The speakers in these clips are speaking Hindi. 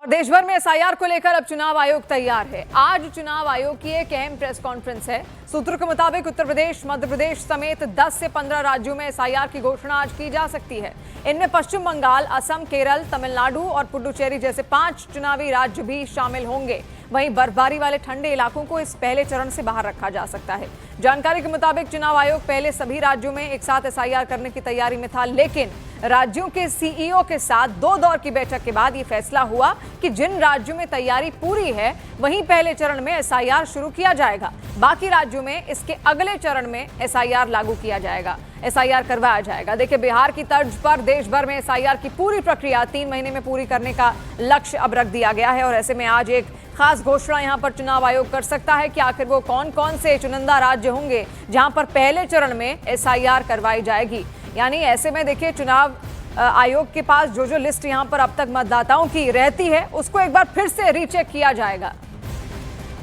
देश भर में एसआईआर को लेकर अब चुनाव आयोग तैयार है। आज चुनाव आयोग की एक अहम प्रेस कॉन्फ्रेंस है। सूत्रों के मुताबिक उत्तर प्रदेश, मध्य प्रदेश समेत 10 से 15 राज्यों में एसआईआर की घोषणा आज की जा सकती है। इनमें पश्चिम बंगाल, असम, केरल, तमिलनाडु और पुडुचेरी जैसे 5 चुनावी राज्य भी शामिल होंगे। वहीं बर्फबारी वाले ठंडे इलाकों को इस पहले चरण से बाहर रखा जा सकता है। जानकारी के मुताबिक चुनाव आयोग पहले सभी राज्यों में एक साथ एसआईआर करने की तैयारी में था, लेकिन राज्यों के सीईओ के साथ 2 दौर की बैठक के बाद यह फैसला हुआ कि जिन राज्यों में तैयारी पूरी है वहीं पहले चरण में एसआईआर शुरू किया जाएगा। बाकी राज्यों में इसके अगले चरण में एसआईआर लागू किया जाएगा, एसआईआर करवाया जाएगा। देखिए, बिहार की तर्ज पर देश भर में एसआईआर की पूरी प्रक्रिया 3 महीने में पूरी करने का लक्ष्य अब रख दिया गया है और ऐसे में आज एक खास घोषणा यहां पर चुनाव आयोग कर सकता है कि आखिर वो कौन कौन से चुनिंदा राज्य होंगे जहां पर पहले चरण में एसआईआर करवाई जाएगी। यानी ऐसे में देखिए, चुनाव आयोग के पास जो लिस्ट यहां पर अब तक मतदाताओं की रहती है उसको एक बार फिर से रीचेक किया जाएगा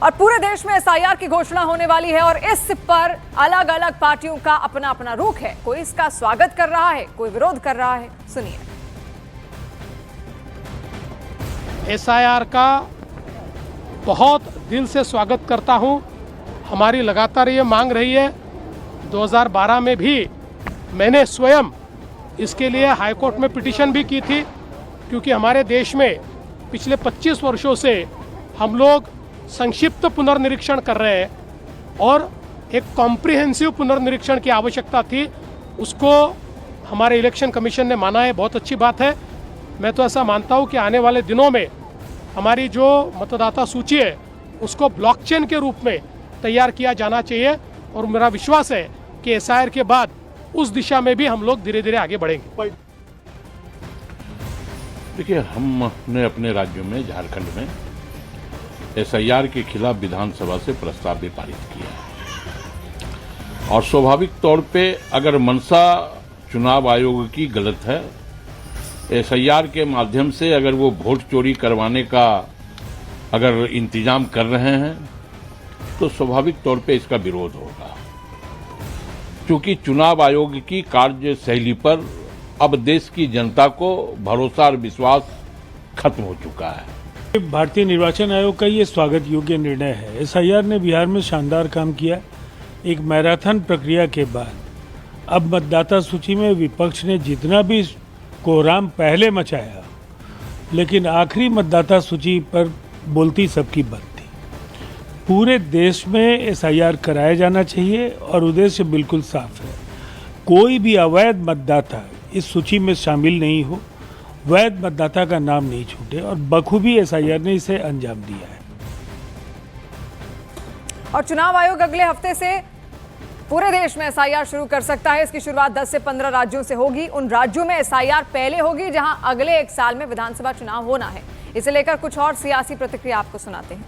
और पूरे देश में एसआईआर की घोषणा होने वाली है और इस पर अलग अलग पार्टियों का अपना अपना रुख है। कोई इसका स्वागत कर रहा है, कोई विरोध कर रहा है। सुनिए। एसआईआर का बहुत दिल से स्वागत करता हूं। हमारी लगातार ये मांग रही है। 2012 में भी मैंने स्वयं इसके लिए हाईकोर्ट में पिटीशन भी की थी, क्योंकि हमारे देश में पिछले 25 वर्षों से हम लोग संक्षिप्त पुनर्निरीक्षण कर रहे हैं और एक कॉम्प्रिहेंसिव पुनर्निरीक्षण की आवश्यकता थी। उसको हमारे इलेक्शन कमीशन ने माना है, बहुत अच्छी बात है। मैं तो ऐसा मानता हूं कि आने वाले दिनों में हमारी जो मतदाता सूची है उसको ब्लॉकचेन के रूप में तैयार किया जाना चाहिए और मेरा विश्वास है कि एसआईआर के बाद उस दिशा में भी हम लोग धीरे धीरे आगे बढ़ेंगे। देखिए, हमने अपने राज्यों में, झारखंड में एसआईआर के खिलाफ विधानसभा से प्रस्ताव भी पारित किया और स्वाभाविक तौर पे अगर मंशा चुनाव आयोग की गलत है, एसआईआर के माध्यम से अगर वो वोट चोरी करवाने का अगर इंतजाम कर रहे हैं तो स्वाभाविक तौर पे इसका विरोध होगा, क्योंकि चुनाव आयोग की कार्यशैली पर अब देश की जनता को भरोसा और विश्वास खत्म हो चुका है। भारतीय निर्वाचन आयोग का ये स्वागत योग्य निर्णय है। एसआईआर ने बिहार में शानदार काम किया। एक मैराथन प्रक्रिया के बाद अब मतदाता सूची में विपक्ष ने जितना भी कोहराम पहले मचाया, लेकिन आखिरी मतदाता सूची पर बोलती सबकी बात थी। पूरे देश में एसआईआर कराया जाना चाहिए और उद्देश्य बिल्कुल साफ है। कोई भी अवैध मतदाता इस सूची में शामिल नहीं हो, वैध मतदाता का नाम नहीं छूटे और बखूबी एसआईआर ने इसे अंजाम दिया है। और चुनाव आयोग अगले हफ्ते से पूरे देश में एसआईआर शुरू कर सकता है। इसकी शुरुआत 10 से 15 राज्यों से होगी। उन राज्यों में एसआईआर पहले होगी जहां अगले 1 साल में विधानसभा चुनाव होना है। इसे लेकर कुछ और सियासी प्रतिक्रिया आपको सुनाते हैं।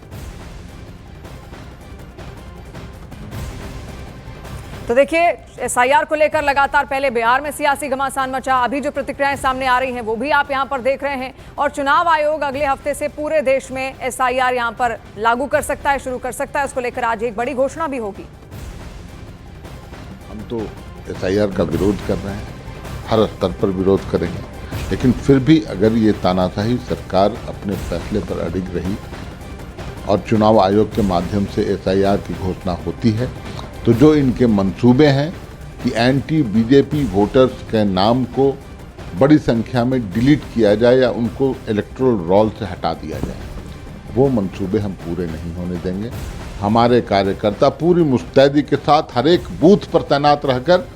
तो देखिए, एसआईआर को लेकर लगातार पहले बिहार में सियासी घमासान मचा, अभी जो प्रतिक्रियाएं सामने आ रही हैं वो भी आप यहां पर देख रहे हैं। और चुनाव आयोग अगले हफ्ते से पूरे देश में एसआईआर यहां पर लागू कर सकता है, शुरू कर सकता है। उसको लेकर आज एक बड़ी घोषणा भी होगी। हम तो एसआईआर का विरोध कर रहे हैं, हर स्तर पर विरोध करेंगे, लेकिन फिर भी अगर ये तानाशाही सरकार अपने फैसले पर अडिग रही और चुनाव आयोग के माध्यम से एसआईआर की घोषणा होती है तो जो इनके मंसूबे हैं कि एंटी बीजेपी वोटर्स के नाम को बड़ी संख्या में डिलीट किया जाए या उनको इलेक्टोरल रोल से हटा दिया जाए, वो मंसूबे हम पूरे नहीं होने देंगे। हमारे कार्यकर्ता पूरी मुस्तैदी के साथ हर एक बूथ पर तैनात रहकर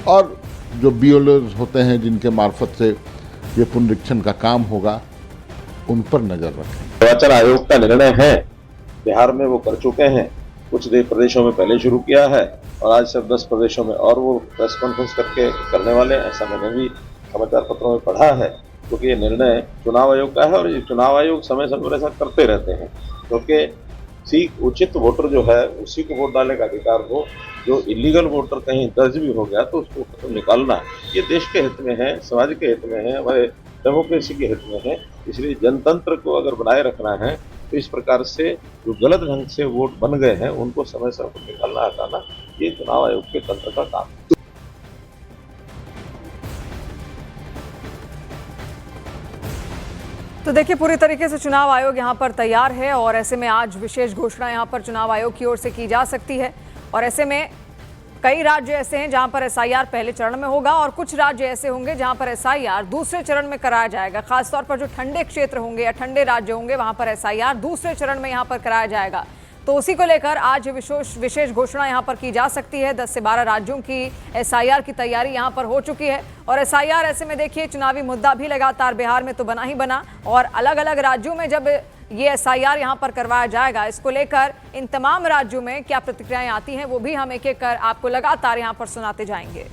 और जो बीएलओज होते हैं जिनके मार्फत से ये पुनरीक्षण का काम होगा, उन पर नजर रखें। निर्वाचन आयोग का निर्णय है, बिहार में वो कर चुके हैं, कुछ प्रदेशों में पहले शुरू किया है और आज सिर्फ 10 प्रदेशों में और वो प्रेस कॉन्फ्रेंस करके करने वाले हैं। ऐसा मैंने भी समाचार पत्रों में पढ़ा है, क्योंकि ये निर्णय चुनाव आयोग का है और ये चुनाव आयोग समय समय पर ऐसा करते रहते हैं, क्योंकि उचित वोटर जो है उसी को वोट डालने का अधिकार हो। जो इलीगल वोटर कहीं दर्ज भी हो गया तो उसको निकालना ये देश के हित में है, समाज के हित में है, हमारे डेमोक्रेसी के हित में है। इसलिए जनतंत्र को अगर बनाए रखना है तो इस प्रकार से जो गलत ढंग से वोट बन गए हैं उनको समय समय पर निकालना, हटाना, ये चुनाव आयोग के तंत्र का काम है। तो देखिए, पूरी तरीके से चुनाव आयोग यहाँ पर तैयार है और ऐसे में आज विशेष घोषणा यहाँ पर चुनाव आयोग की ओर से की जा सकती है। और ऐसे में कई राज्य ऐसे हैं जहां पर एसआईआर पहले चरण में होगा और कुछ राज्य ऐसे होंगे जहां पर एसआईआर दूसरे चरण में कराया जाएगा। खासतौर पर जो ठंडे क्षेत्र होंगे या ठंडे राज्य होंगे वहां पर एसआईआर दूसरे चरण में यहां पर कराया जाएगा। तो उसी को लेकर आज विशेष घोषणा यहां पर की जा सकती है। 10 से 12 राज्यों की एसआईआर की तैयारी यहां पर हो चुकी है और एसआईआर ऐसे में देखिए चुनावी मुद्दा भी लगातार बिहार में तो बना ही बना और अलग अलग राज्यों में जब ये एसआईआर यहां पर करवाया जाएगा, इसको लेकर इन तमाम राज्यों में क्या प्रतिक्रियाएं आती हैं वो भी हम एक एक कर आपको लगातार यहां पर सुनाते जाएंगे।